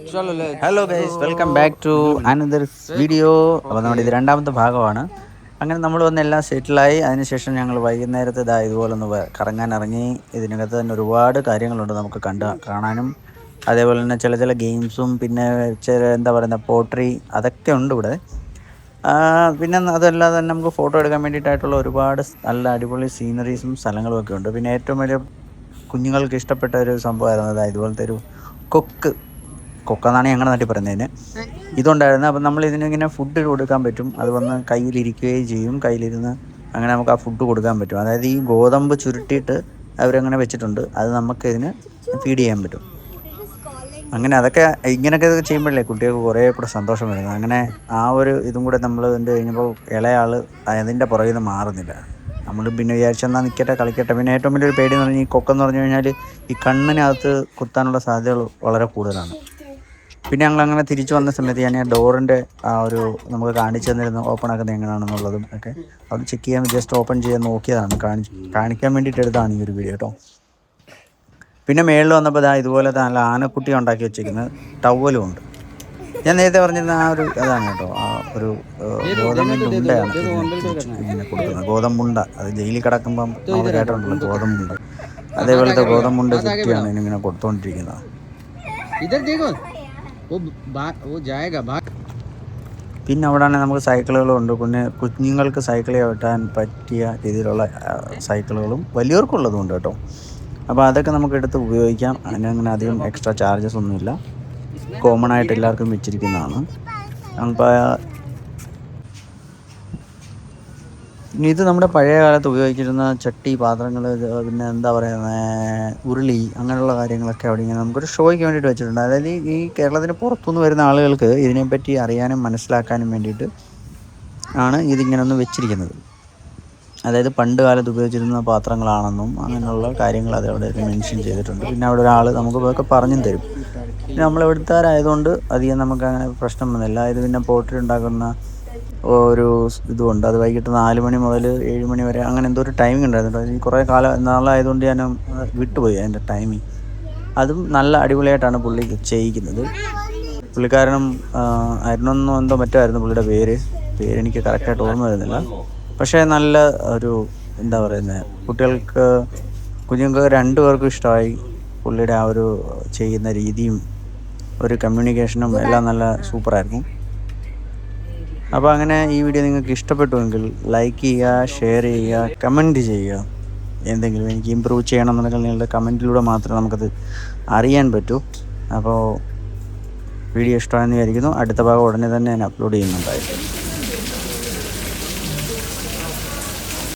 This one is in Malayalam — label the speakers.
Speaker 1: Hello guys, welcome back to another video. അപ്പോൾ നമ്മുടെ ഇത് രണ്ടാമത്തെ ഭാഗമാണ്. അങ്ങനെ നമ്മൾ വന്ന് എല്ലാം സെറ്റിലായി. അതിനുശേഷം ഞങ്ങൾ വൈകുന്നേരത്തെ ഇതുപോലെ ഒന്ന് കറങ്ങാൻ ഇറങ്ങി. ഇതിനകത്ത് തന്നെ ഒരുപാട് കാര്യങ്ങളുണ്ട് നമുക്ക് കാണാനും. അതേപോലെ തന്നെ ചില ഗെയിംസും പിന്നെ എന്താ പറയുക പോട്രി അതൊക്കെ ഉണ്ട് ഇവിടെ. പിന്നെ അതല്ലാതെ തന്നെ നമുക്ക് ഫോട്ടോ എടുക്കാൻ വേണ്ടിയിട്ടായിട്ടുള്ള ഒരുപാട് നല്ല അടിപൊളി സീനറീസും സ്ഥലങ്ങളും ഒക്കെ ഉണ്ട്. പിന്നെ ഏറ്റവും വലിയ കുഞ്ഞുങ്ങൾക്ക് ഇഷ്ടപ്പെട്ട ഒരു സംഭവമായിരുന്നു ഇതുപോലത്തെ ഒരു കൊക്കെന്നാണ് ഞങ്ങളുടെ നാട്ടിൽ പറയുന്നതിന്. ഇതുണ്ടായിരുന്നു. അപ്പം നമ്മൾ ഇതിനിങ്ങനെ ഫുഡ് കൊടുക്കാൻ പറ്റും. അത് വന്ന് കയ്യിലിരിക്കുകയും ചെയ്യും. കയ്യിലിരുന്ന് അങ്ങനെ നമുക്ക് ആ ഫുഡ് കൊടുക്കാൻ പറ്റും. അതായത് ഈ ഗോതമ്പ് ചുരുട്ടിയിട്ട് അവരങ്ങനെ വെച്ചിട്ടുണ്ട്. അത് നമുക്ക് ഇതിന് ഫീഡ് ചെയ്യാൻ പറ്റും. അങ്ങനെ അതൊക്കെ ഇങ്ങനെയൊക്കെ ചെയ്യുമ്പോഴല്ലേ കുട്ടികൾക്ക് കുറേ കൂടെ സന്തോഷം വരുന്നത്. അങ്ങനെ ആ ഒരു ഇതും കൂടെ നമ്മൾ കണ്ടു കഴിഞ്ഞപ്പോൾ ഇളയാൾ അതിൻ്റെ പുറകിൽ നിന്ന് മാറുന്നില്ല. നമ്മൾ പിന്നെ വിചാരിച്ചെന്നാൽ നിൽക്കട്ടെ കളിക്കട്ടെ. പിന്നെ ഏറ്റവും വലിയൊരു പേടി എന്ന് പറഞ്ഞാൽ ഈ കൊക്കെന്ന് പറഞ്ഞു കഴിഞ്ഞാൽ ഈ കണ്ണിനകത്ത് കുത്താനുള്ള സാധ്യതകൾ വളരെ കൂടുതലാണ്. പിന്നെ ഞങ്ങളങ്ങനെ തിരിച്ചു വന്ന സമയത്ത് ഞാൻ ഡോറിൻ്റെ ആ ഒരു നമുക്ക് കാണിച്ചു തന്നിരുന്നു ഓപ്പൺ ആക്കുന്നത് എങ്ങനെയാണെന്നുള്ളതും ഒക്കെ അത് ചെക്ക് ചെയ്യാൻ ജസ്റ്റ് ഓപ്പൺ ചെയ്യാൻ നോക്കിയതാണ്. കാണിക്കാൻ വേണ്ടിയിട്ട് എടുത്താണ് ഈ ഒരു വീഡിയോ കേട്ടോ. പിന്നെ മേളിൽ വന്നപ്പോൾ ഇതുപോലത്തെ നല്ല ആനക്കുട്ടി ഉണ്ടാക്കി വെച്ചിരിക്കുന്നത് ടവലും ഉണ്ട്. ഞാൻ നേരത്തെ പറഞ്ഞിരുന്ന ആ ഒരു അതാണ് കേട്ടോ. ആ ഒരു ഗോതമ്പിൻ്റെ ഉണ്ടയാണ് ഇങ്ങനെ കൊടുക്കുന്നത്. ഗോതമ്പുണ്ട അത് ജയിലിൽ കിടക്കുമ്പം നമ്മൾ കേട്ടിട്ടുണ്ടല്ലോ ഗോതമ്പുണ്ട. അതേപോലത്തെ ഗോതമ്പുണ്ട ചുറ്റിയാണ് ഇതിനിങ്ങനെ കൊടുത്തുകൊണ്ടിരിക്കുന്നത്. പിന്നെ അവിടെ ആണെങ്കിൽ നമുക്ക് സൈക്കിളുകളുണ്ട്. പിന്നെ കുഞ്ഞുങ്ങൾക്ക് സൈക്കിൾ ചവിട്ടാൻ പറ്റിയ രീതിയിലുള്ള സൈക്കിളുകളും വലിയവർക്കുള്ളതും ഉണ്ട് കേട്ടോ. അപ്പോൾ അതൊക്കെ നമുക്ക് എടുത്ത് ഉപയോഗിക്കാം. അതിനങ്ങനെ അധികം എക്സ്ട്രാ ചാർജസ് ഒന്നുമില്ല. കോമൺ ആയിട്ട് എല്ലാവർക്കും വെച്ചിരിക്കുന്നതാണ്. അപ്പോൾ ഇത് നമ്മുടെ പഴയ കാലത്ത് ഉപയോഗിച്ചിരുന്ന ചട്ടി, പാത്രങ്ങൾ, പിന്നെ എന്താ പറയുന്നത് ഉരുളി, അങ്ങനെയുള്ള കാര്യങ്ങളൊക്കെ അവിടെ ഇങ്ങനെ നമുക്കൊരു ഷോയ്ക്ക് വേണ്ടിയിട്ട് വെച്ചിട്ടുണ്ട്. അതായത് ഈ കേരളത്തിന് പുറത്തുനിന്ന് വരുന്ന ആളുകൾക്ക് ഇതിനെപ്പറ്റി അറിയാനും മനസ്സിലാക്കാനും വേണ്ടിയിട്ട് ആണ് ഇതിങ്ങനെ ഒന്ന് വെച്ചിരിക്കുന്നത്. അതായത് പണ്ട് കാലത്ത് ഉപയോഗിച്ചിരുന്ന പാത്രങ്ങളാണെന്നും അങ്ങനെയുള്ള കാര്യങ്ങൾ അതവിടെ മെൻഷൻ ചെയ്തിട്ടുണ്ട്. പിന്നെ അവിടെ ഒരാൾ നമുക്ക് ഇതൊക്കെ പറഞ്ഞും തരും. പിന്നെ നമ്മളെവിടുത്തുകാരായതുകൊണ്ട് അധികം നമുക്ക് അങ്ങനെ പ്രശ്നം വന്നില്ല. ഇത് പിന്നെ പോട്ടറി ഉണ്ടാക്കുന്ന ഒരു ഇതുമുണ്ട്. അത് വൈകിട്ട് 4 മണി മുതൽ 7 മണി വരെ അങ്ങനെ എന്തോ ഒരു ടൈമിംഗ് ഉണ്ടായിരുന്നു. ഈ കുറേ നാളായതുകൊണ്ട് ഞാൻ വിട്ടുപോയി അതിൻ്റെ ടൈമിങ്. അതും നല്ല അടിപൊളിയായിട്ടാണ് പുള്ളി ചെയ്യിക്കുന്നത്. പുള്ളിക്കാരനും അരുണെന്നോ എന്തോ മറ്റായിരുന്നു പുള്ളിയുടെ പേരെനിക്ക് കറക്റ്റായിട്ട് ഓർമ്മ വരുന്നില്ല. പക്ഷേ നല്ല ഒരു എന്താ പറയുന്നത് കുഞ്ഞുങ്ങൾക്ക് 2 പേർക്കും ഇഷ്ടമായി. പുള്ളിയുടെ ആ ഒരു ചെയ്യുന്ന രീതിയും ഒരു കമ്മ്യൂണിക്കേഷനും എല്ലാം നല്ല സൂപ്പറായിരുന്നു. അപ്പോൾ അങ്ങനെ ഈ വീഡിയോ നിങ്ങൾക്ക് ഇഷ്ടപ്പെട്ടുവെങ്കിൽ ലൈക്ക് ചെയ്യുക, ഷെയർ ചെയ്യുക, കമൻറ്റ് ചെയ്യുക. എന്തെങ്കിലും എനിക്ക് ഇമ്പ്രൂവ് ചെയ്യണമെന്നുണ്ടെങ്കിൽ നിങ്ങളുടെ കമൻറ്റിലൂടെ മാത്രമേ നമുക്കത് അറിയാൻ പറ്റൂ. അപ്പോൾ വീഡിയോ ഇഷ്ടമായെന്ന് വിചാരിക്കുന്നു. അടുത്ത ഭാഗം ഉടനെ തന്നെ ഞാൻ അപ്ലോഡ് ചെയ്യുന്നുണ്ടായിരിക്കും.